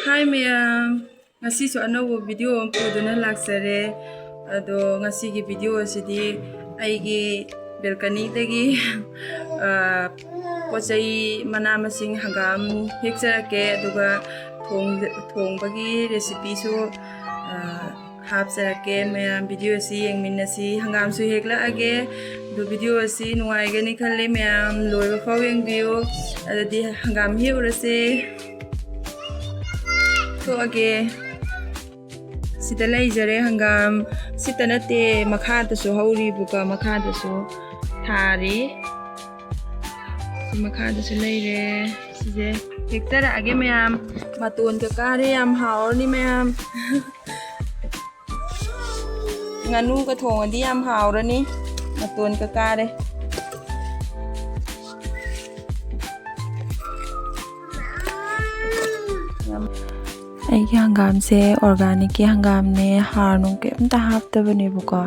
Hi ma'am, ngasi so another video on puduna laksare. Ado ngasi ki video asidi aigi balcony dagi pochai mana masing hangam hekjarake aduga thongbagi recipe su hapjarake ma'am video asi yengminnasi hangam su hekla age do video asi nuaigani khalle ma'am loiba faw yengbiyo adadi hangam hi urase Oke, sita lai jare hanggam sita nate makha tasu hauri buka makha tasu thari makha tasu lai re sije hectare age ma'am matun ka kare am haur ni ma'am nganu ka thong adi am haur ni matun ka kare ꯑꯩꯒꯤ ꯍꯪꯒꯥꯝꯁꯦ ꯑꯣꯔꯒꯥꯅꯤꯛꯀꯤ ꯍꯪꯒꯥꯝꯅꯦ ꯍꯥꯔ ꯅꯨꯡ ꯀꯩꯝꯇ ꯍꯥꯞꯇꯕꯅꯦꯕꯀꯣ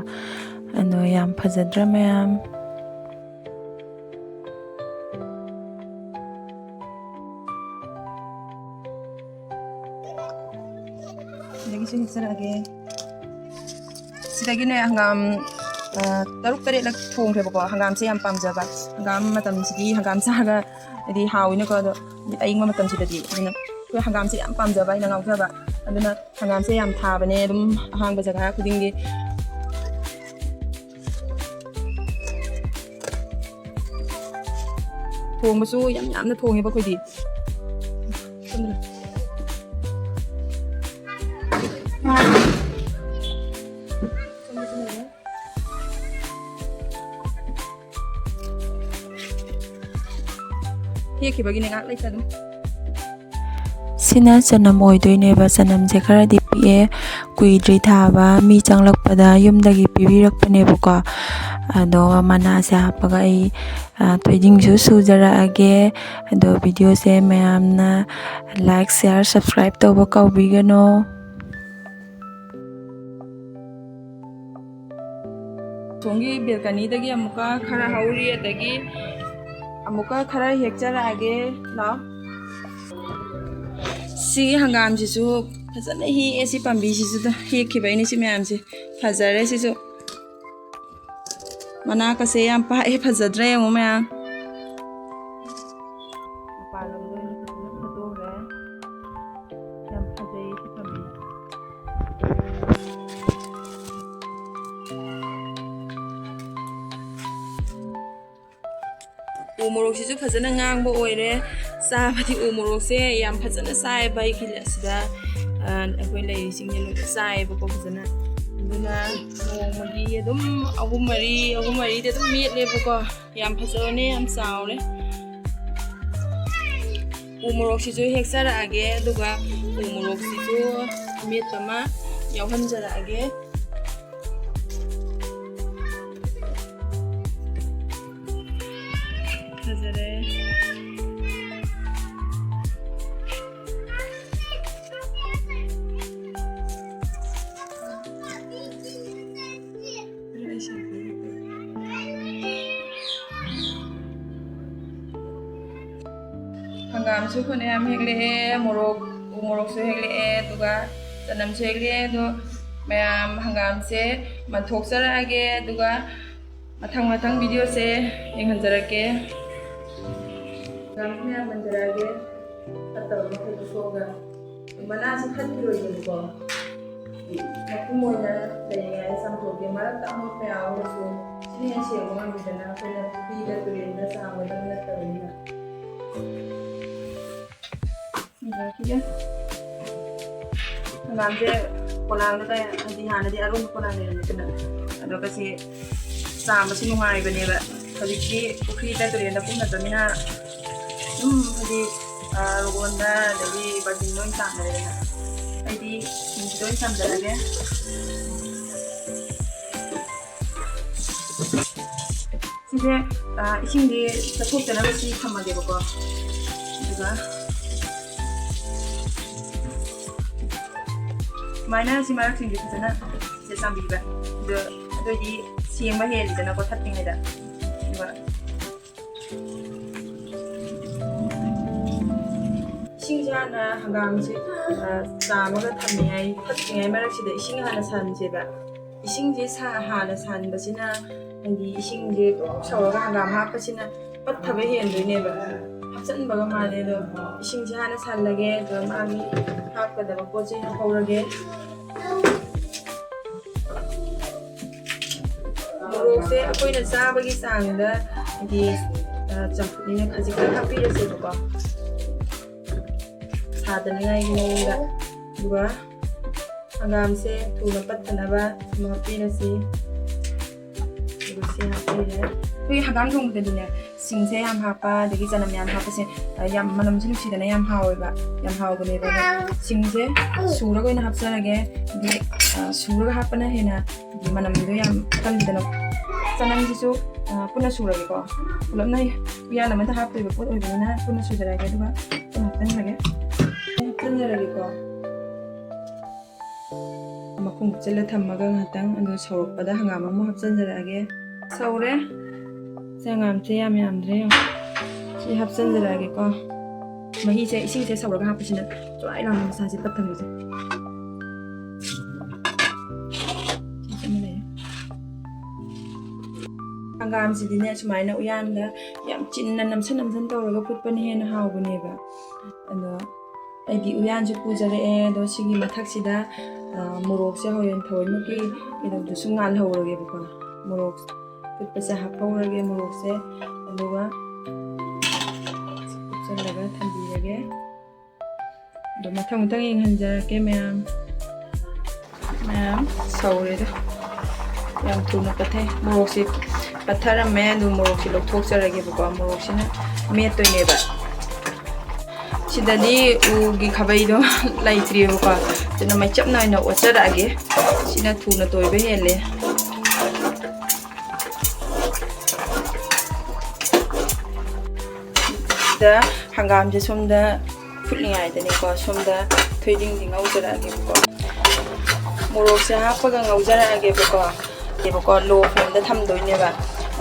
ꯑꯗꯣ ꯌꯥꯝ ꯐꯖꯗ꯭ꯔꯥ ꯃꯌꯥꯝ ꯁꯤꯗꯒꯤꯁꯨ ꯍꯦꯛꯆꯔꯛꯑꯒꯦ ꯁꯤꯗꯒꯤꯅꯦ ꯍꯪꯒꯥꯝ ꯇꯔꯨꯛ ꯇꯔꯦꯠꯂꯛ ꯊꯣꯡꯈ꯭ꯔꯦꯕꯀꯣ ꯍꯪꯒꯥꯝꯁꯦ ꯌꯥꯝ ꯄꯥꯝꯖꯕ ꯍꯪꯒꯥꯝ ꯃꯇꯝꯁꯤꯗꯤ ꯍꯪꯒꯥꯝ ꯆꯥꯔꯒ ꯍꯥꯏꯗꯤ ꯍꯥꯎꯏꯅꯀꯣ ꯑꯗꯣ ꯑꯌꯤꯡꯕ ꯃꯇꯝꯁꯤꯗꯗꯤ ꯑꯗꯨꯅ ꯑꯩꯈꯣꯏ ꯍꯪꯒꯥꯝꯁꯦ ꯌꯥꯝ ꯄꯥꯝꯖꯕ ꯑꯩꯅ ꯉꯥꯎꯖꯕ ꯑꯗꯨꯅ ꯍꯪꯒꯥꯝꯁꯦ ꯌꯥꯝ ꯊꯥꯕꯅꯦ ꯑꯗꯨꯝ ꯑꯍꯥꯡꯕ ꯖꯒꯥ ꯈꯨꯗꯤꯡꯒꯤ ꯊꯣꯡꯕꯁꯨ ꯌꯥꯝꯅ ꯊꯣꯡꯉꯦꯕ ꯑꯩꯈꯣꯏꯗꯤ ꯍꯦꯛꯈꯤꯕꯒꯤꯅꯦ ꯉꯥꯛ ꯂꯩꯇ ꯑꯗꯨꯝ ꯁꯤꯅ ꯆꯅꯝ ꯑꯣꯏꯗꯣꯏꯅꯦꯕ ꯆꯅꯝꯁꯦ ꯈꯔꯗꯤ ꯄꯤꯛꯑꯦ ꯀꯨꯏꯗ꯭ꯔꯤ ꯊꯥꯕ ꯃꯤ ꯆꯪꯂꯛꯄꯗ ꯌꯨꯝꯗꯒꯤ ꯄꯤꯕꯤꯔꯛꯄꯅꯦꯕꯀꯣ ꯑꯗꯣ ꯃꯅꯥꯁꯦ ꯍꯥꯞꯄꯒ ꯑꯩ ꯊꯣꯏꯗꯤꯡꯁꯨ ꯁꯨꯖꯔꯛꯑꯒꯦ ꯑꯗꯣ ꯚꯤꯗꯤꯑꯣꯁꯦ ꯃꯌꯥꯝꯅ ꯂꯥꯏꯛ ꯁꯤꯌꯥꯔ ꯁꯕꯁꯀ꯭ꯔꯥꯏꯕ ꯇꯧꯕ ꯀꯥꯎꯕꯤꯒꯅꯣ ꯁꯣꯝꯒꯤ ꯕꯦꯜꯀꯅꯤꯗꯒꯤ ꯑꯃꯨꯛꯀ ꯈꯔ ꯍꯧꯔꯤ ꯑꯗꯒꯤ ꯑꯃꯨꯛꯀ ꯈꯔ ꯍꯦꯛꯆꯔꯛꯑꯒꯦ ꯂꯥꯎ ꯁꯤꯒꯤ ꯍꯪꯒꯥꯝꯁꯤꯁꯨ ꯐꯖꯅ ꯍꯦꯛꯑꯦ ꯁꯤ ꯄꯥꯝꯕꯤꯁꯤꯁꯨ ꯍꯦꯛꯈꯤꯕꯩꯅꯦ ꯁꯤ ꯃꯌꯥꯝꯁꯦ ꯐꯖꯔꯦ ꯁꯤꯁꯨ ꯃꯅꯥꯀꯁꯦ ꯌꯥꯝ ꯄꯥꯛꯑꯦ ꯐꯖꯗ꯭ꯔꯦ ꯌꯦꯡꯉꯣ ꯃꯌꯥꯝ ꯃꯄꯥꯟ ꯂꯝꯗ ꯑꯣꯏꯅ ꯐꯖꯅ ꯐꯖꯣꯛꯈ꯭ꯔꯦ ꯌꯥꯝ ꯐꯖꯩ ꯁꯤ ꯄꯥꯝꯕꯤ ꯎ ꯃꯣꯔꯣꯛꯁꯤꯁꯨ ꯐꯖꯅ ꯉꯥꯡꯕ ꯑꯣꯏꯔꯦ ꯆꯥꯕꯗꯤ ꯎ ꯃꯣꯔꯣꯛꯁꯦ ꯌꯥꯝ ꯐꯖꯅ ꯆꯥꯏꯕ ꯑꯩꯒꯤ ꯑꯁꯤꯗ ꯑꯩꯈꯣꯏ ꯂꯩꯔꯤꯁꯤꯡꯁꯦ ꯂꯣꯏꯅ ꯆꯥꯏꯕꯀꯣ ꯐꯖꯅ ꯑꯗꯨꯅ ꯅꯣꯡꯃꯒꯤ ꯑꯗꯨꯝ ꯑꯍꯨꯝ ꯃꯔꯤꯗꯤ ꯑꯗꯨꯝ ꯃꯦꯠꯂꯦꯕꯀꯣ ꯌꯥꯝ ꯐꯖꯕꯅꯦ ꯌꯥꯝ ꯆꯥꯎꯔꯦ ꯎ ꯃꯣꯔꯣꯛꯁꯤꯁꯨ ꯍꯦꯛꯆꯔꯛꯑꯒꯦ ꯑꯗꯨꯒ ꯎ ꯃꯣꯔꯣꯛꯁꯤꯁꯨ ꯑꯃꯦꯠꯄ ꯑꯃ ꯌꯥꯎꯍꯟꯖꯔꯛꯑꯒꯦ फजरे हंगाम से खोने हम हेगले मोरक से हेगले दुगा चनम से हेगले दो मैम हंगाम से मनथोक जरागे दुगा मथंग मथंग वीडियो से यंगहनजरके गामने मंजरागे अतल मखै सोगा मना से खत्तिरोइबको मकुमोइना लेंगे समथोके मरक अमो पे आवसो सिने से गमबिदना कोइना पीदा तुरेना सामदन नतरिना ठीक है गामसे कोलांग दा हदि हानदि अरुम कोलांग लेना अदो कसी सामसी नुहाइबनेबा हजिकि पुखरीदा तुरेना पुनतमिना हदी रोगोंदा दगी बाटिन लोइन सामदरेना अइदी लोइन सामदरगे सिजे इसिंदि चथोक्तना बसी थमगेबको दुगा माइना सि मारक सिंदि फजना से सामबिबा दो अदोदि सेंबा हेलिदना को थत्तिङैदा दुगा 이싱 하나 한감지 싸먹어 탐미야이 팥ting의 마락시다 이싱 하나 산지가 이싱지 사 하나 산 것이나 이 이싱지 샤워가 한감 하빠시나 팥탑에 현도이네바 합산바가 말해도 이싱지 하나 살라게 그 마음이 합가다가 꼬지 하오라게 모록세 아코이는 싸바기 쌍다 이 chamthong khajik happy rese ko sadana ngai ngonga duga hanggam se thuna patna ba happy rese duga se happy re hui hanggam thong de ne sing se yam hapa de gi janam yam hapa se yam manam jinu si dana yam hawe ba yam haw ne ba sing se sura ko ina hapsa lage de sura ga hapa na hena manam do yam kan dana janam jisu puna surage ko pulam nai ya na mata hapte pot oi na puna surage duga tan lage tan lage ko makhung chele thamaga ngatang anu sorokpada hangam amu hapsan jarage saure sangam che yam yam dre si hapsan jarage ko mahi se ising se sauraga hapsina chai ram sa ji pathang je hanggam sidine sumaina uyanda yam chinna namsan tawraga putpani hena hawbaneba ado aidi uyan ju pujare e do sigi mathak sida murok se hoyen thoi muki ido du sungal hawrage bako murok putpa se hapawrage murok se aduga chalaga thambirage do mathang tang ing hanjarake ma'am saure do yam tuna pathe murok se pathara me du morok si lok thok charage buka morok sina me to neba sidani u gi khabai do lai tri buka tena mai chap nai na ocharage sina thuna toibe hele da hanggam je somda phutlingai dani ko somda thoiding ding au charage buka morok se hapaga ngau charage buka ko low flame da thamdoineba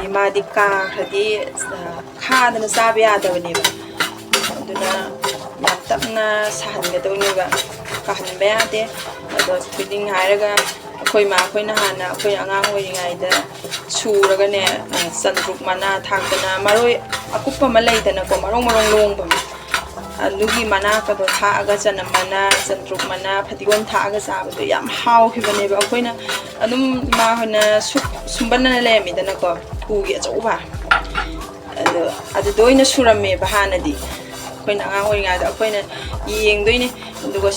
ima dikka khadi khadana sabe adabneba aduna yam tapna sahanga doineba kahanba ade ado feeding hairaga khoi ma khoina hana khoi angang oiringai da suraga ne sanruk mana thakdana maroi akupa malaidana ko marong longba alugi mana ka do thaga chanam mana sanruk mana phatigom thaga sabado yam haw khibaneba khoina anum ma hona sumbanna le mi dana ko thugi achouba ado doina surame bahanadi khoina anga hoinga da khoina yengdoine aduga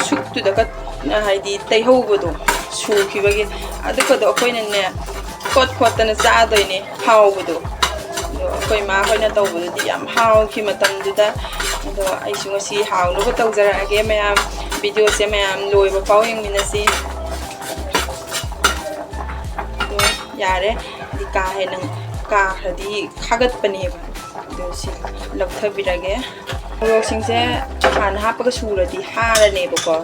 suktu da ka haidi taihoubodo su khibagi aduka do khoina ne kot na cha doine hawbodo khoi ma khoina tawbodo di yam haw khi matam duda ado ai sunga si haw no ko tawjara age mayam video se mayam loiba pawing minasi yare di ka he nang ka hadi khagat pani do si lokha birage morok singse han hapaga suradi harane bako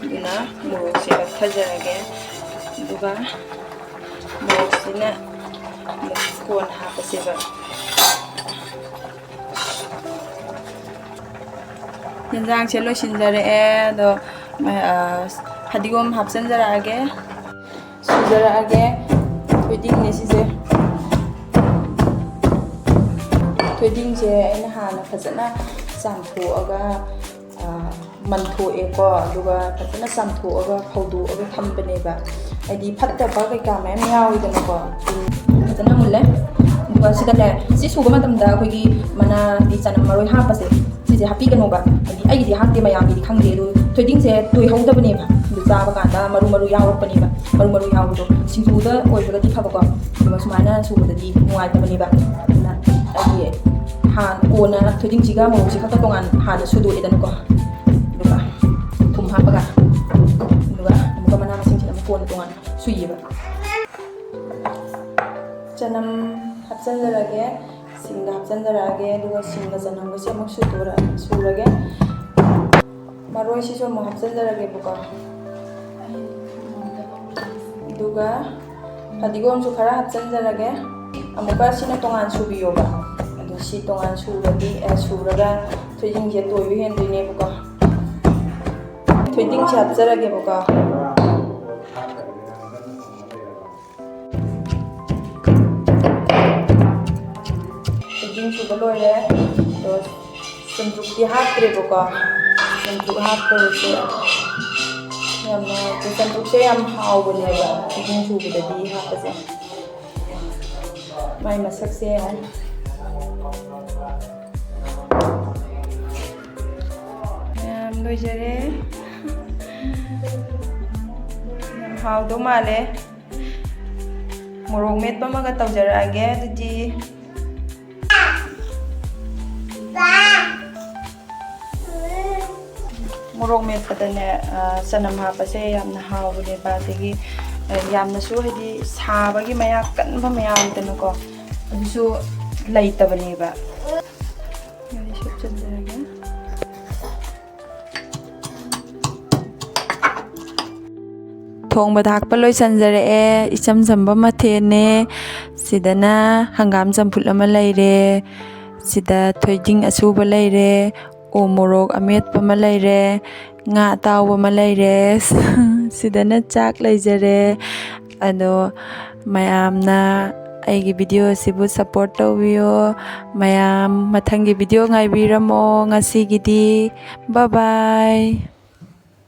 duna morok se lokha jarage duga morok sina kon hapaseba Yengsang se lo sinjare e do hadigom hapsan jarage sujarage Thoiding ne sise thoiding je aina hana fazana samtho aga mantho e ko duga fazana samtho aga phaudu aga thambane ba aidi phatta ba kai ka me yawi dana ko fazana mulle duga sida le si suga matam da koi gi mana di chanam maroi ha pa se sije happy kanu ba aidi ai di hakte mayam di khangde do thoiding je toi hauda bane ba du cha ba kan da maru yaw pa ni ba maru yaw do singsuda oibaga di phaba ko duga sumana suda di nuai ta bane ba na ai han kona thoiding jiga mo si khata tongan han sudu edan ko duga thum ha paga duga mo mana masing sila mo kona tongan suiba chanam hapsan jarage singga hapsan jarage duga singga janam ko se mo sudura surage maroi si so mo hapsan jarage buka duga padigom su khara hapsan jarage amuka sina tongan subiyoba ado si tongan suradi suraga ꯊꯣꯏꯗꯤꯡꯁꯦ ꯇꯣꯏꯕ ꯍꯦꯟꯗꯣꯏꯅꯦꯕꯀꯣ ꯊꯣꯏꯗꯤꯡꯁꯦ ꯍꯥꯞꯆꯔꯒꯦꯕꯀꯣ ꯊꯣꯏꯗꯤꯡ ꯁꯨꯕ ꯂꯣꯏꯔꯦ ꯑꯗꯣ ꯆꯝꯊ꯭ꯔꯨꯛꯇꯤ ꯍꯥꯞꯇ꯭ꯔꯦꯕꯀꯣ ꯆꯝꯊ꯭ꯔꯨꯛ ꯍꯥꯞꯇꯕꯁꯦ ꯌꯥꯝꯅ ꯆꯝꯊ꯭ꯔꯨꯛꯁꯦ ꯌꯥꯝ ꯍꯥꯎꯕꯅꯦꯕ ꯊꯣꯏꯗꯤꯡ ꯁꯨꯕꯗꯗꯤ ꯍꯥꯞꯄꯁꯦ ꯃꯥꯏ ꯃꯁꯛꯁꯦ ꯌꯥꯝ ꯂꯣꯏꯖꯔꯦ ꯌꯥꯝ ꯍꯥꯎꯗꯧ ꯃꯥꯜꯂꯦ ꯃꯣꯔꯣꯛ ꯃꯦꯠꯄ ꯑꯃꯒ ꯇꯧꯖꯔꯛꯑꯒꯦ ꯑꯗꯨꯗꯤ ꯃꯣꯔꯣꯛ ꯃꯦꯠꯄꯗꯅꯦ ꯆꯅꯝ ꯍꯥꯞꯄꯁꯦ ꯌꯥꯝꯅ ꯍꯥꯎꯕꯅꯦꯕ ꯑꯗꯒꯤ ꯌꯥꯝꯅꯁꯨ ꯍꯥꯏꯗꯤ ꯁꯥꯕꯒꯤ ꯃꯌꯥꯛ ꯀꯟꯕ ꯃꯌꯥꯝꯗꯅꯀꯣ ꯑꯗꯨꯁꯨ ꯂꯩꯇꯕꯅꯦꯕ ꯊꯣꯡꯕ ꯊꯥꯛꯄ ꯂꯣꯏꯁꯟꯖꯔꯛꯑꯦ ꯏꯆꯝ ꯆꯝꯕ ꯃꯊꯦꯜꯅꯦ ꯁꯤꯗꯅ ꯍꯪꯒꯥꯝ ꯆꯝꯐꯨꯠ ꯑꯃ ꯂꯩꯔꯦ ꯁꯤꯗ ꯊꯣꯏꯗꯤꯡ ꯑꯁꯨꯕ ꯂꯩꯔꯦ ꯎ ꯃꯣꯔꯣꯛ ꯑꯃꯦꯠꯄ ꯑꯃ ꯂꯩꯔꯦ ꯉꯥ ꯑꯇꯥꯎꯕ ꯑꯃ ꯂꯩꯔꯦ ꯁꯤꯗꯅ ꯆꯥꯛ ꯂꯩꯖꯔꯦ ꯑꯗꯣ ꯃꯌꯥꯝꯅ ꯑꯩꯒꯤ ꯚꯤꯗꯤꯑꯣ ꯑꯁꯤꯕꯨ ꯁꯞꯄꯣꯔꯠ ꯇꯧꯕꯤꯌꯣ ꯃꯌꯥꯝ ꯃꯊꯪꯒꯤ ꯚꯤꯗꯤꯑꯣ ꯉꯥꯏꯕꯤꯔꯝꯃꯣ ꯉꯁꯤꯒꯤꯗꯤ ꯕꯥꯏ ꯕꯥꯏ